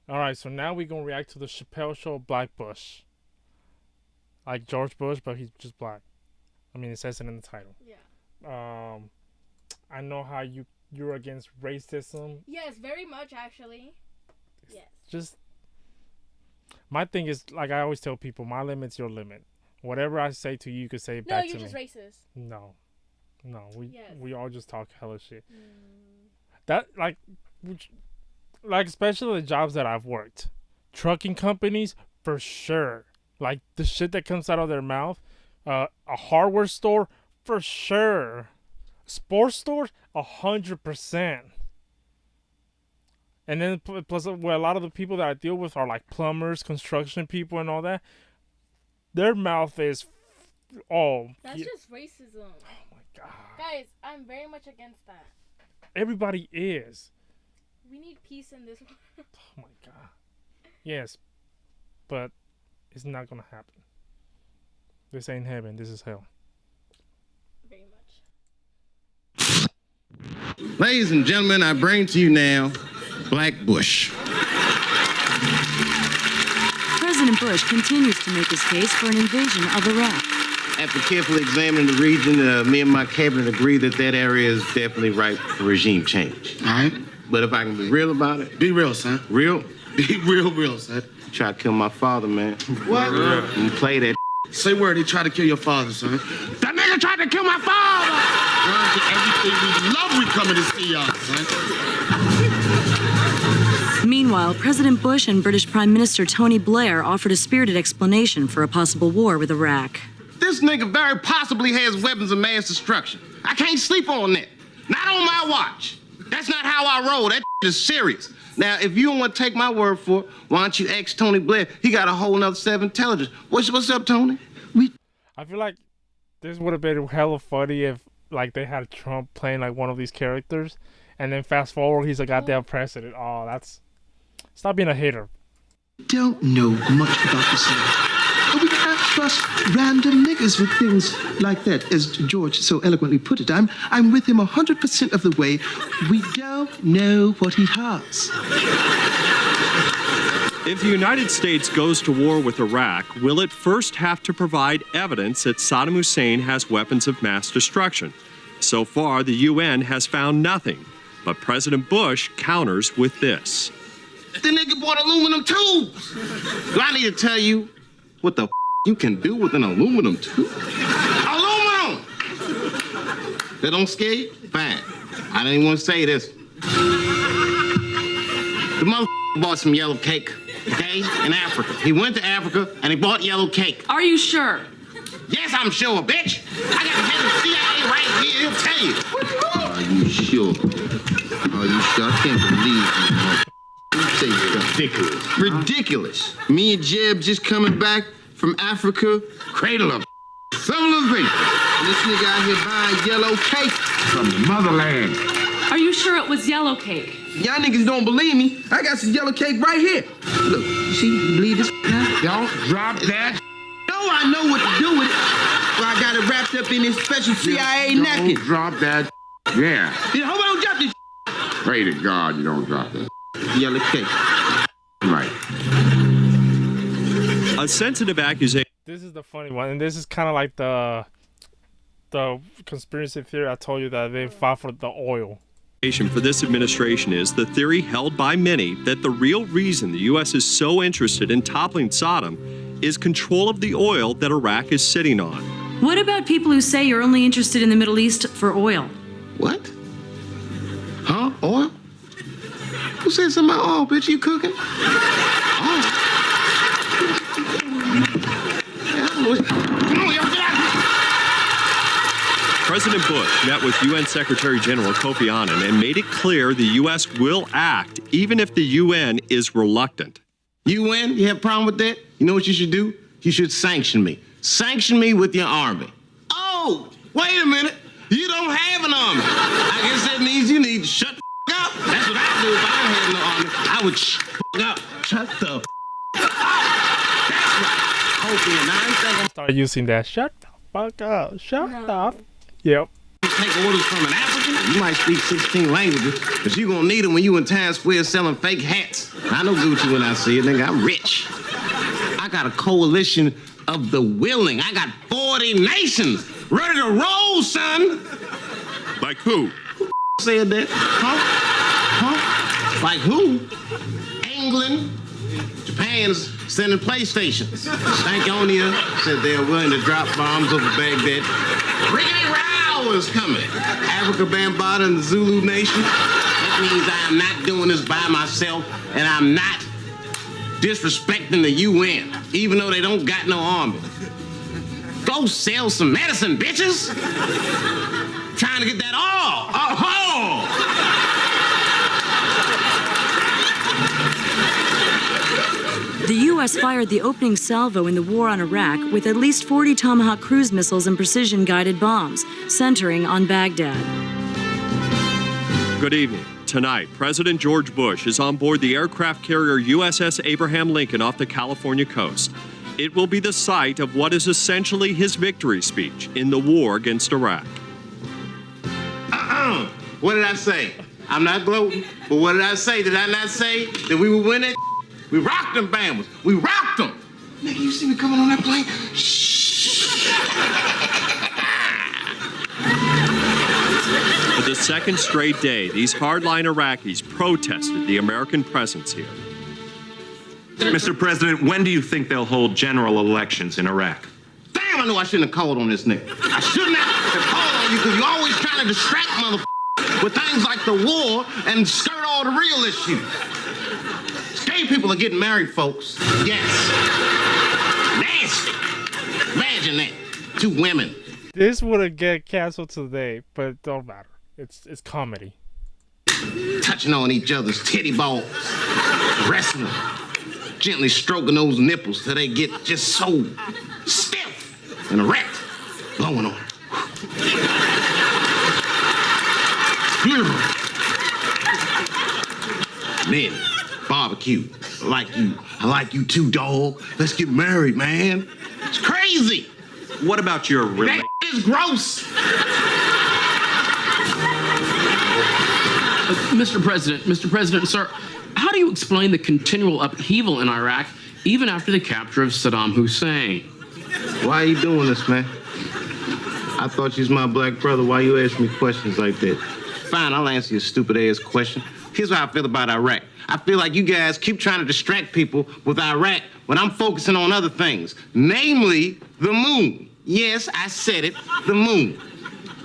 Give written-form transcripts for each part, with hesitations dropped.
All right, so now we're gonna react to the Chapelle show Black Bush. Like George Bush, but he's just black. I mean, it says it in the title. Yeah. I know how you're against racism. Yes, very much actually. Yes. Just my thing is, like I always tell people, my limit's your limit. Whatever I say to you, you can say it No, back you're to me. just racist. No, Yes. we all just talk hella shit. That like especially the jobs that I've worked, trucking companies for sure. Like the shit that comes out of their mouth, a hardware store for sure, sports stores 100%. And then plus, well, a lot of the people that I deal with are like plumbers, construction people, and all that. Their mouth is, That's just racism. Oh my god. Guys, I'm very much against that. Everybody is. We need peace in this world. Oh my god. Yes, but it's not gonna happen. This ain't heaven. This is hell. Very much. Ladies and gentlemen, I bring to you now Black Bush. President Bush continues to make his case for an invasion of Iraq. After carefully examining the region, me and my cabinet agree that that area is definitely ripe for regime change. All right? But if I can be real about it, Be real, son. real, Be real, son. try to kill my father, man. What? And play that. Say word, he tried to kill your father, son. That nigga tried to kill my father! Everything we love, we coming to see y'all, son. Meanwhile, President Bush and British Prime Minister Tony Blair offered a spirited explanation for a possible war with Iraq. This nigga very possibly has weapons of mass destruction. I can't sleep on that. Not on my watch. That's not how I roll. That is serious. Now, if you don't want to take my word for it, why don't you ask Tony Blair? He got a whole nother set of intelligence. What's up, Tony? I feel like this would have been hella funny if like they had Trump playing like one of these characters, and then fast forward he's a goddamn president. Oh, that's stop being a hater. Don't know much about the South. But we can't trust random niggas with things like that, as George so eloquently put it. I'm with him 100% of the way. We don't know what he has. If the United States goes to war with Iraq, will it first have to provide evidence that Saddam Hussein has weapons of mass destruction? So far, the UN has found nothing, but President Bush counters with this. The nigga bought aluminum tubes. Do I need to tell you what the you can do with an aluminum tube? Aluminum! That don't scare you? Fine. I didn't even want to say this. The mother bought some yellow cake, okay, in Africa. He went to Africa and he bought yellow cake. Are you sure? Yes, I'm sure, bitch. I got the CIA right here. He'll tell you. Are you sure? Are you sure? I can't believe you. Say Ridiculous. ridiculous. Me and Jeb just coming back from Africa. Cradle of civilization. And this nigga out here buying yellow cake. From the motherland. Are you sure it was yellow cake? Y'all niggas don't believe me. I got some yellow cake right here. Look, you see, you believe this now? Don't drop that. No, I know what to do with it. Well, I got it wrapped up in this special CIA napkin. Don't drop that. Yeah. Yeah, hope I don't drop this. Pray to God you don't drop that. Yellow cake. Right. A sensitive accusation This is the funny one, and this is kind of like the conspiracy theory I told you that they fought for the oil. for this administration is the theory held by many that the real reason the U.S. is so interested in toppling Saddam is control of the oil that Iraq is sitting on. What about people who say you're only interested in the Middle East for oil? What? Huh? Oil? Who said something about oil, bitch? You cooking? Oh. Come on, yo, get out of here. President Bush met with UN Secretary General Kofi Annan and made it clear the U.S. will act even if the UN is reluctant. UN, you have a problem with that? You know what you should do? You should sanction me. Sanction me with your army. Oh, wait a minute. You don't have an army. I guess that means you need to shut the up. That's what I do if I don't have no army. I would up. Shut the up. That's right. Kofi, and I ain't thinking Start using that. Shut the fuck up. Shut up. Yep. take orders from an African. You might speak 16 languages, but you're gonna need them when you in Times Square selling fake hats. I know Gucci when I see it, nigga. I'm rich. I got a coalition of the willing. I got 40 nations ready to roll, son. Like who? Said that? Huh? Like who? England. Japan's sending PlayStations. Stankonia said they're willing to drop bombs over Baghdad. Rickety Row is coming. Africa Bambaataa and the Zulu Nation. That means I am not doing this by myself, and I'm not disrespecting the UN, even though they don't got no army. Go sell some medicine, bitches. Trying to get that all. The U.S. fired the opening salvo in the war on Iraq with at least 40 Tomahawk cruise missiles and precision-guided bombs, centering on Baghdad. Good evening. Tonight, President George Bush is on board the aircraft carrier USS Abraham Lincoln off the California coast. It will be the site of what is essentially his victory speech in the war against Iraq. What did I say? I'm not gloating, but what did I say? Did I not say that we would win it? We rocked them, Bambas. We rocked them. Nigga, you see me coming on that plane? For the second straight day, these hardline Iraqis protested the American presence here. Mr. President, when do you think they'll hold general elections in Iraq? Damn, I knew I shouldn't have called on this nigga. I shouldn't have called on you because you're always trying to distract motherfuckers with things like the war and skirt all the real issues. Gay people are getting married, folks. Yes. Nasty. Imagine that. 2 women. This would get canceled today, but it don't matter. It's comedy. Touching on each other's titty balls. Wrestling. Gently stroking those nipples till they get just so stiff and erect. Blowing on. Men, barbecue. I like you too, dog. Let's get married, man. It's crazy. What about your That is gross. Mr. President, sir, how do you explain the continual upheaval in Iraq even after the capture of Saddam Hussein? Why are you doing this, man? I thought you was my black brother. Why you ask me questions like that? Fine, I'll answer your stupid ass question. Here's how I feel about Iraq. I feel like you guys keep trying to distract people with Iraq when I'm focusing on other things, namely the moon. Yes, I said it, the moon.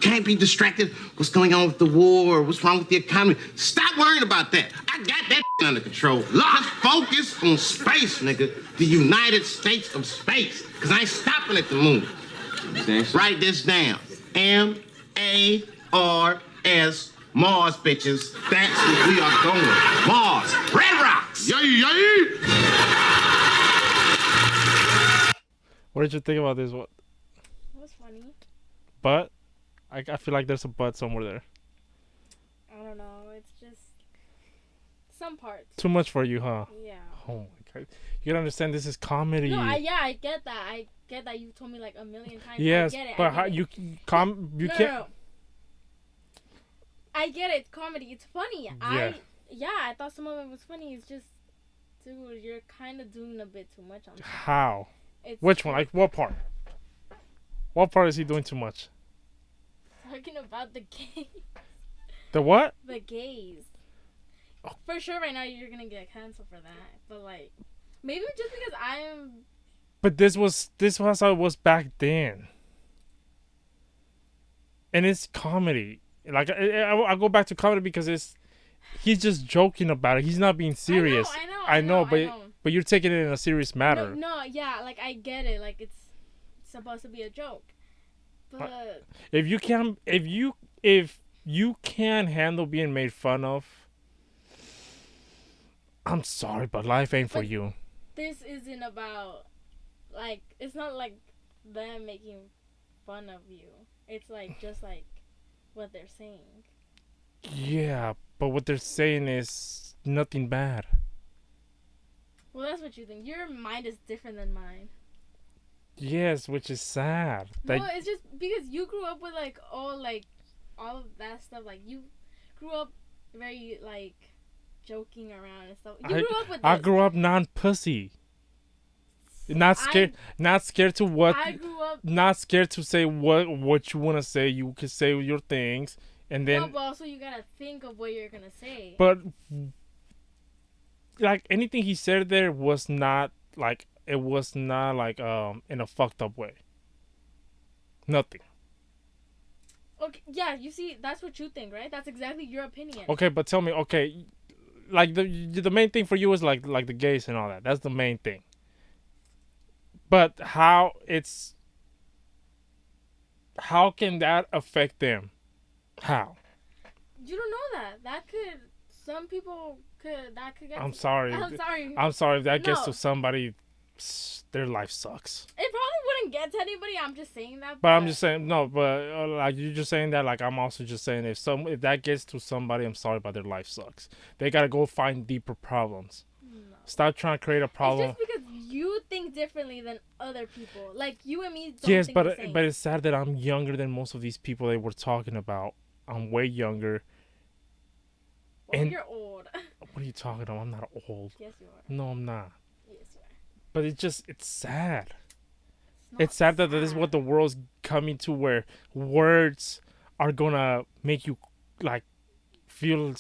Can't be distracted. What's going on with the war? What's wrong with the economy? Stop worrying about that. I got that under control. Just focus on space, nigga. The United States of space. Because I ain't stopping at the moon. Write this down. M-A-R-S. Mars, bitches. That's where we are going. Mars. Red rocks. Yay! What did you think about this one? It was funny. But I feel like there's a but somewhere there. I don't know. It's just some parts. Too much for you, huh? Yeah. Oh my god. You gotta understand this is comedy. No, I get that. I get that. You told me like a million times. Yes, I get it. but I get how it. you No. I get it. It's comedy. It's funny. Yeah. I thought some of it was funny. It's just, dude, you're kind of doing a bit too much on that. How? It's Which one? Like what part? What part is he doing too much? talking about the gays. The what? The gays. Oh. For sure, right now you're gonna get canceled for that. But like, maybe just because I'm. But this was how it was back then. And it's comedy. Like I go back to comedy because he's just joking about it. He's not being serious. I know. But you're taking it in a serious matter. No, yeah, like I get it. Like it's supposed to be a joke. But if you can handle being made fun of, I'm sorry, but life ain't for you. this isn't about like it's not like them making fun of you. It's like just like what they're saying. Yeah, but what they're saying is nothing bad. Well, that's what you think. Your mind is different than mine. Yes, which is sad. No, it's just because you grew up with like all of that stuff. Like you grew up very like joking around and stuff. You grew up with this. I grew up non-pussy. Not scared. Not scared to what. I grew up. Not scared to say what you want to say. You can say your things, and then. No, but also you gotta think of what you're gonna say. But like anything he said there was not like it was not like in a fucked up way. Nothing. Okay, yeah, you see, that's what you think, right? That's exactly your opinion. Okay, but tell me, okay, like the main thing for you is like the gays and all that. That's the main thing. But how can that affect them? How? You don't know that. That could get. I'm sorry. I'm sorry. I'm sorry if that gets No. to somebody, their life sucks. It probably wouldn't get to anybody. I'm just saying that. But I'm just saying no. But like you're just saying that. Like I'm also just saying if that gets to somebody, I'm sorry, but their life sucks. They gotta go find deeper problems. No. Stop trying to create a problem. It's just because you think differently than other people. Like you and me don't Yes, think but the same. but it's sad that I'm younger than most of these people they were talking about. I'm way younger. Well, and you're old. What are you talking about? I'm not old. Yes, you are. No, I'm not. Yes, you are. But it's sad. Not It's sad that this is what the world's coming to, where words are gonna make you like feel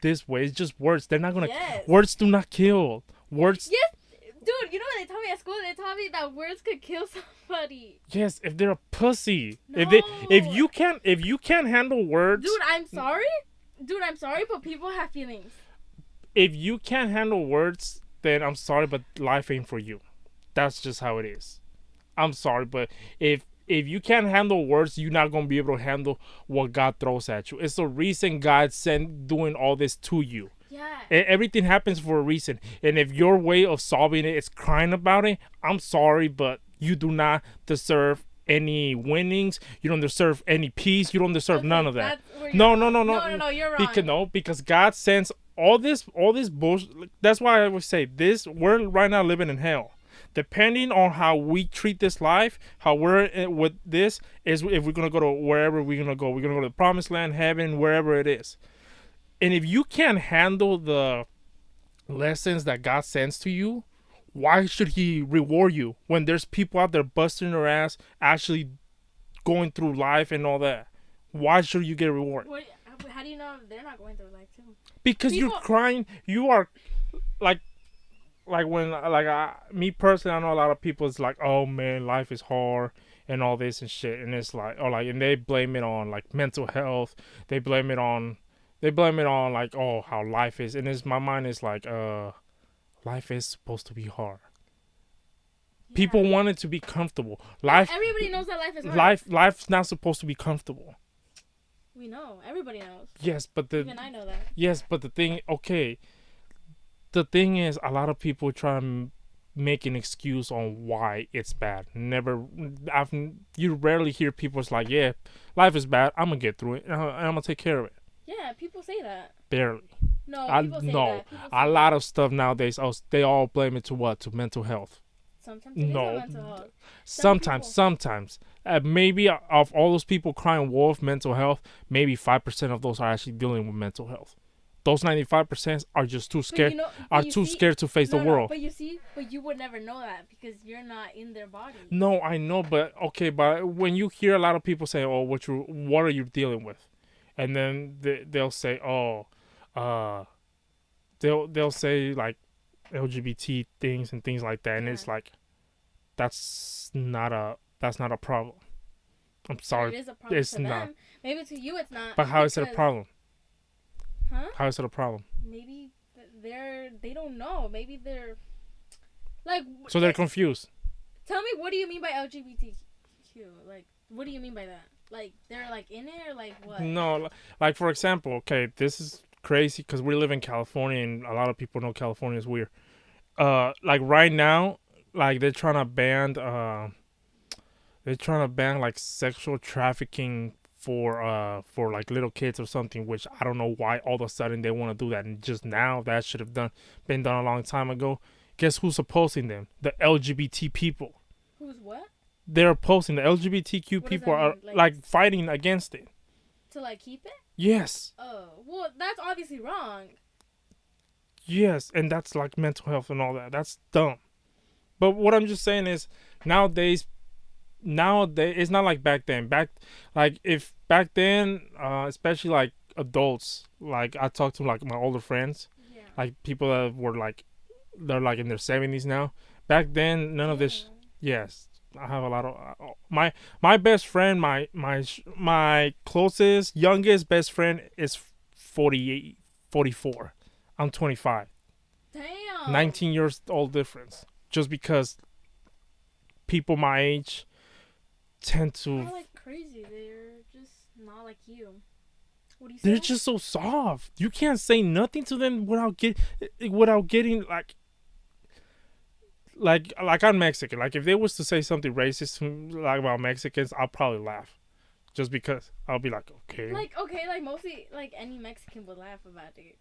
this way. It's just words. They're not gonna. Yes. Words do not kill. Words. Yes, dude. You know what they taught me at school? They taught me that words could kill somebody. Yes, if they're a pussy. No. If you can't handle words. Dude, I'm sorry. But people have feelings. If you can't handle words, then I'm sorry, but life ain't for you. That's just how it is. I'm sorry, but if you can't handle words, you're not gonna be able to handle what God throws at you. It's the reason God sent doing all this to you. Yeah. Everything happens for a reason, and if your way of solving it is crying about it, I'm sorry, but you do not deserve any winnings. You don't deserve any peace. You don't deserve none of that. No, you're wrong. Because God sends all this bullshit. That's why I would say this. We're right now living in hell. Depending on how we treat this life, how we're with this is if we're gonna go to wherever we're gonna go. We're gonna go to the promised land, heaven, wherever it is. And if you can't handle the lessons that God sends to you, why should He reward you when there's people out there busting their ass, actually going through life and all that? Why should you get a reward? How do you know they're not going through life too? Because you're crying. You are like when me personally, I know a lot of people is like, oh man, life is hard and all this and shit, and it's like, oh, like, and they blame it on like mental health. They blame it on like, oh, how life is, and my mind is like, life is supposed to be hard. Yeah. People want it to be comfortable. Life. Everybody knows that life is hard. Life's not supposed to be comfortable. We know. Everybody knows. Yes, but even I know that. Yes, but the thing is, a lot of people try to make an excuse on why it's bad. You rarely hear people's like, yeah, life is bad. I'm gonna get through it, and I'm gonna take care of it. Yeah, people say that. Barely. No, people say that. A lot of stuff nowadays, they all blame it to what? To mental health. Sometimes it is mental health. Sometimes. Maybe of all those people crying wolf mental health, maybe 5% of those are actually dealing with mental health. Those 95% are just too scared. Scared to face the world. But you would never know that because you're not in their body. No, I know, but okay, but when you hear a lot of people say, "Oh, what are you dealing with?" and then they'll say, "Oh, they'll say like LGBT things and things like that," and it's like, that's not a problem. I'm sorry, it is a problem it's to not. them. Maybe to you it's not. But how is it a problem? Huh? How is it a problem? Maybe they don't know. Maybe they're like. So they're confused. Tell me, what do you mean by LGBTQ? Like, what do you mean by that? Like, they're like in it, or like what? No, like for example, okay, this is crazy because we live in California and a lot of people know California is weird. Like right now, like they're trying to ban like sexual trafficking for like little kids or something, which I don't know why all of a sudden they want to do that, and just now that should have been done a long time ago. Guess who's opposing them? The LGBT people. Who's what? They're opposing the LGBTQ people are like fighting against it. To like keep it? Yes. Oh, well, that's obviously wrong. Yes, and that's like mental health and all that. That's dumb. But what I'm just saying is nowadays it's not like back then. If back then, especially like adults, like I talked to like my older friends, Yeah. like people that were like they're like in their 70s now. Back then, none of this. Yes, I have a lot of my best friend, my closest, youngest best friend is 48, 44. I'm 25. Damn. 19 years old difference. Just because people my age tend to. They're like crazy. They're just not like you. What do you say? They're just so soft. You can't say nothing to them without getting like I'm Mexican. Like if they was to say something racist like about Mexicans, I'll probably laugh, just because I'll be like, okay. Like mostly like any Mexican would laugh about it.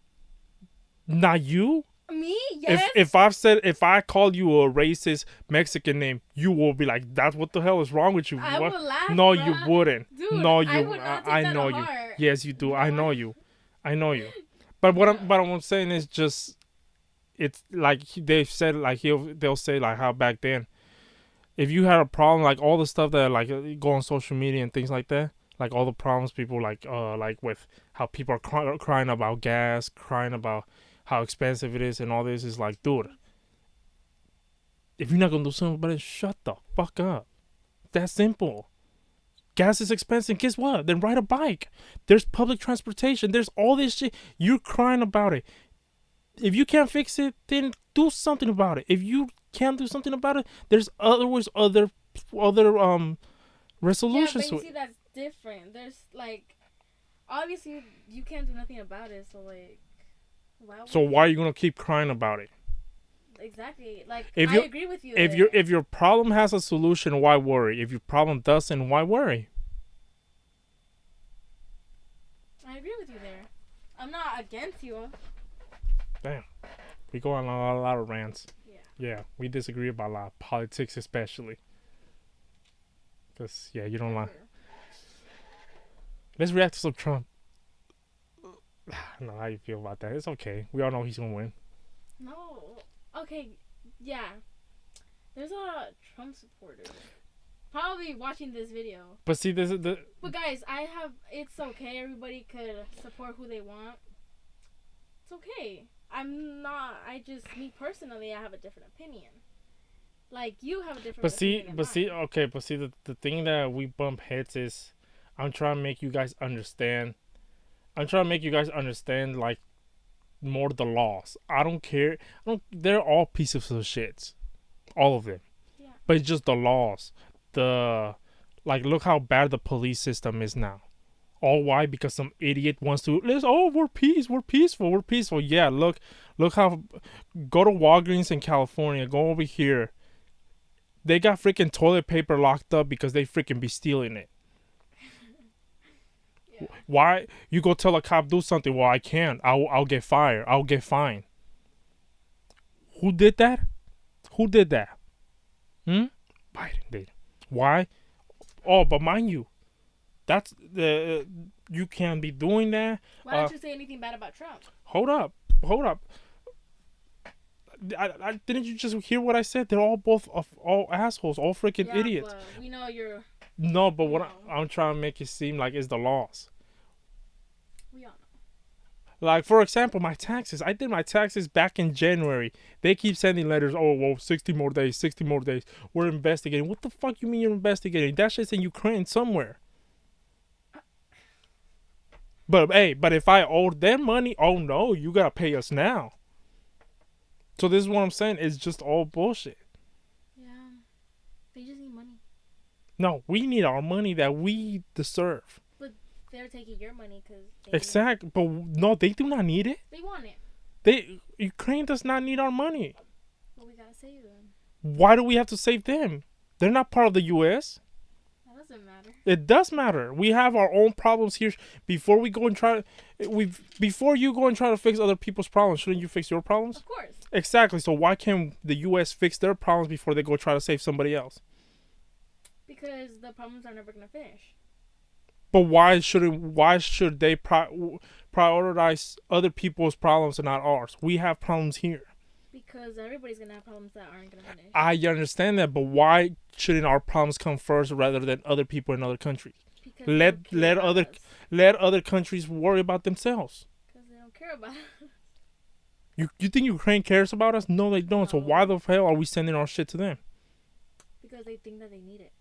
Not you. Me? Yes. If I called you a racist Mexican name, you will be like, "That's what the hell is wrong with you?" I What? would laugh. No, bruh. you wouldn't. Dude, No, you. I would not take I that know to you. heart. Yes, you do. No, I know you. I know you. But what I'm saying is just, it's like they've said, like they'll say like how back then, if you had a problem, like all the stuff that like go on social media and things like that, like all the problems people like with how people are crying about gas, crying about how expensive it is and all this, is like, dude, if you're not gonna do something about it, shut the fuck up. That simple. Gas is expensive. Guess what? Then ride a bike. There's public transportation. There's all this shit. You're crying about it. If you can't fix it, then do something about it. If you can't do something about it, there's always other resolutions. Yeah, but you see, that's different. There's like, obviously you can't do nothing about it. So like, why are you gonna keep crying about it? Exactly. Like, I agree with you. If your problem has a solution, why worry? If your problem doesn't, why worry? I agree with you there. I'm not against you. Damn, we go on a lot of rants. Yeah, we disagree about a lot, politics especially. Cause you don't like. Let's react to some Trump. I don't know how you feel about that. It's okay. We all know he's gonna win. No. Okay. Yeah. There's a Trump supporter probably watching this video. But see, this is the. But guys, it's okay. Everybody could support who they want. It's okay. Me personally, I have a different opinion. Like, you have a different opinion. The thing that we bump heads is, I'm trying to make you guys understand. Like, more the laws. I don't care. They're all pieces of shits. All of them. Yeah. But it's just the laws. Look how bad the police system is now. All why? Because some idiot wants to, we're peaceful. Yeah, look how, go to Walgreens in California, go over here. They got freaking toilet paper locked up because they freaking be stealing it. Yeah. Why? You go tell a cop do something, well, I can't. I'll get fired. I'll get fined. Who did that? Biden did. Why? Oh, but mind you, that's you can't be doing that. Why don't you say anything bad about Trump? Hold up. I didn't you just hear what I said? They're all assholes, all freaking idiots. But we know you're. No, but what I'm trying to make it seem like is the laws. We all know. Like, for example, my taxes. I did my taxes back in January. They keep sending letters. Oh, well, 60 more days. We're investigating. What the fuck you mean you're investigating? That shit's in Ukraine somewhere. But if I owed them money, oh no, you gotta pay us now. So this is what I'm saying. It's just all bullshit. Yeah. They just need money. No, we need our money that we deserve. But they're taking your money because. Exactly. But no, they do not need it. They want it. Ukraine does not need our money. Well, we gotta save them. Why do we have to save them? They're not part of the U.S. That doesn't matter. It does matter. We have our own problems here. Before you go and try to fix other people's problems, shouldn't you fix your problems? Of course. Exactly. So why can't the U.S. fix their problems before they go try to save somebody else? Because the problems are never gonna finish. But why should they prioritize other people's problems and not ours? We have problems here. Because everybody's gonna have problems that aren't gonna finish. I understand that, but why shouldn't our problems come first rather than other people in other countries? Because Let other countries worry about themselves. Because they don't care about us. You think Ukraine cares about us? No, they don't. No. So why the hell are we sending our shit to them? Because they think that they need it.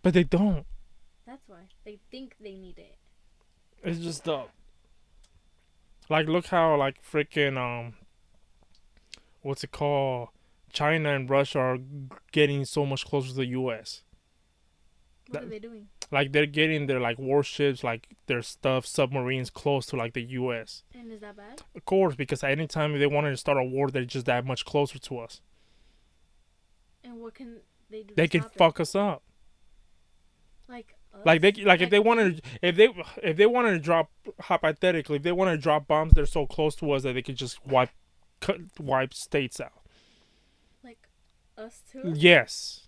But they don't. That's why they think they need it. It's just dumb. Like, look how like freaking what's it called? China and Russia are getting so much closer to the U.S. What are they doing? Like they're getting their like warships, like their stuff, submarines close to like the U.S. And is that bad? Of course, because anytime they wanted to start a war, they're just that much closer to us. And what can they do? They can fuck us up. Like us? If they wanted to drop, hypothetically, if they wanted to drop bombs, they're so close to us that they could just wipe states out. Like us too? Yes.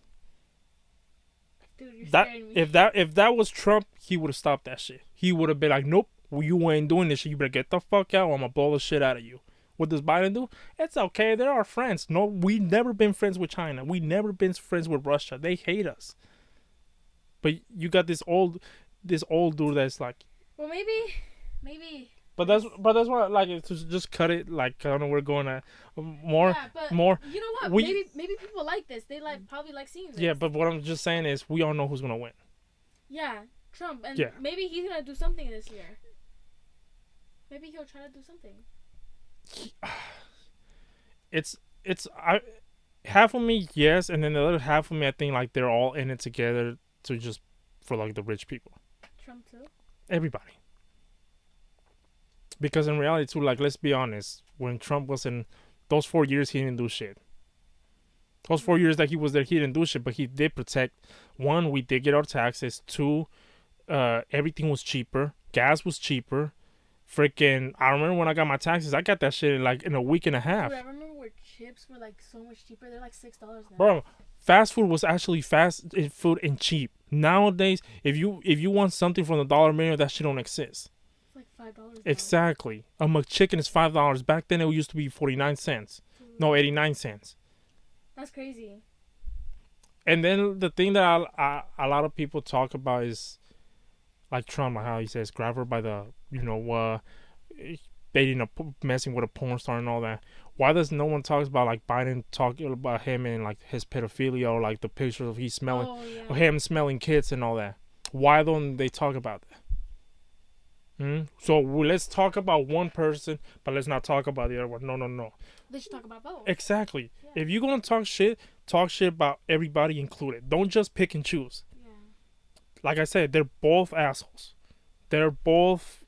Dude, you're That scaring me. if that was Trump, he would have stopped that shit. He would have been like, nope, you ain't doing this shit. You better get the fuck out, or I'm gonna blow the shit out of you. What does Biden do? It's okay. They're our friends. No, we never been friends with China. We never been friends with Russia. They hate us. But you got this old dude that's like. Well, maybe. But that's why, like, to just cut it. Like, I don't know, we're going to more. Yeah, but more. You know what? Maybe people like this. They probably like seeing this. Yeah, but what I'm just saying is, we all know who's gonna win. Yeah, Trump, and Yeah. maybe he's gonna do something this year. Maybe he'll try to do something. It's half of me, yes, and then the other half of me, I think like they're all in it together to just for like the rich people. Trump too. Everybody. Because in reality too, like, let's be honest, when Trump was in those 4 years, he didn't do shit. Those 4 years that he was there, he didn't do shit, but he did protect. One, we did get our taxes. Two, everything was cheaper. Gas was cheaper. Freaking, I remember when I got my taxes, I got that shit in a week and a half. Dude, I remember where chips were like so much cheaper. They're like $6 now. Bro, fast food was actually fast food and cheap. Nowadays, if you want something from the dollar menu, that shit don't exist. It's like $5 now. Exactly. A McChicken is $5. Back then, it used to be 49 cents. No, 89 cents. That's crazy. And then the thing that a lot of people talk about is like Trump, like how he says, grab her by the, dating messing with a porn star and all that. Why does no one talks about like Biden talking about him and like his pedophilia or like the pictures of him smelling kids and all that? Why don't they talk about that? So let's talk about one person, but let's not talk about the other one. No. They should talk about both. Exactly. Yeah. If you're gonna talk shit about everybody included. Don't just pick and choose. Yeah. Like I said, they're both assholes. They're both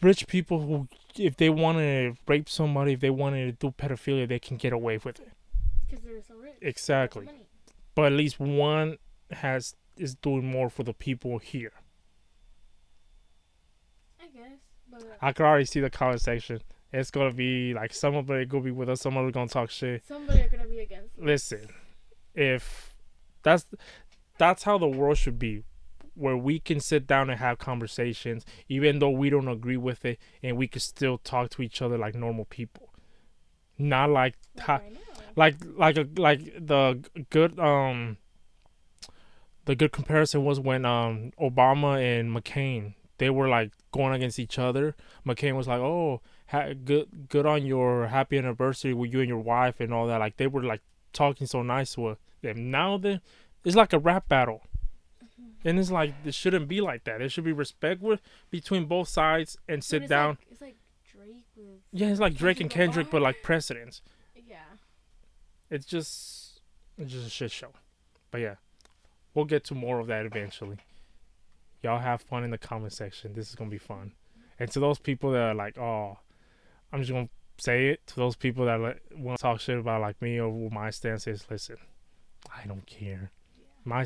rich people who, if they wanted to rape somebody, if they wanted to do pedophilia, they can get away with it. Because they're so rich. Exactly. But at least one is doing more for the people here. I guess, but I can already see the comment section. It's gonna be like somebody gonna be with us, somebody gonna talk shit. somebody are gonna be against it. Listen, if that's how the world should be, where we can sit down and have conversations, even though we don't agree with it, and we can still talk to each other like normal people, not like the good comparison was when Obama and McCain, they were like going against each other. McCain was like, "Oh, good on your happy anniversary with you and your wife and all that." Like they were like talking so nice to them. Now it's like a rap battle, and it's like it shouldn't be like that. There should be respect between both sides and sit down. It's like Drake with. Yeah, it's like Drake and Kendrick, but like presidents. Yeah. It's just a shit show. But yeah, we'll get to more of that eventually. Y'all have fun in the comment section. This is gonna be fun. And to those people that are like, "Oh, I'm just gonna say it," to those people that want to talk shit about like me or what my stance is, listen, I don't care. My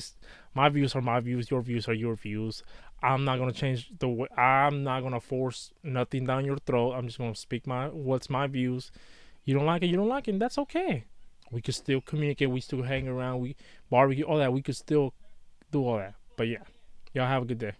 views are my views. Your views are your views. I'm not gonna change the way. I'm not gonna force nothing down your throat. I'm just gonna speak what's my views. You don't like it. You don't like it. And that's okay. We could still communicate. We still hang around. We barbecue. All that. We could still do all that. But yeah, y'all have a good day.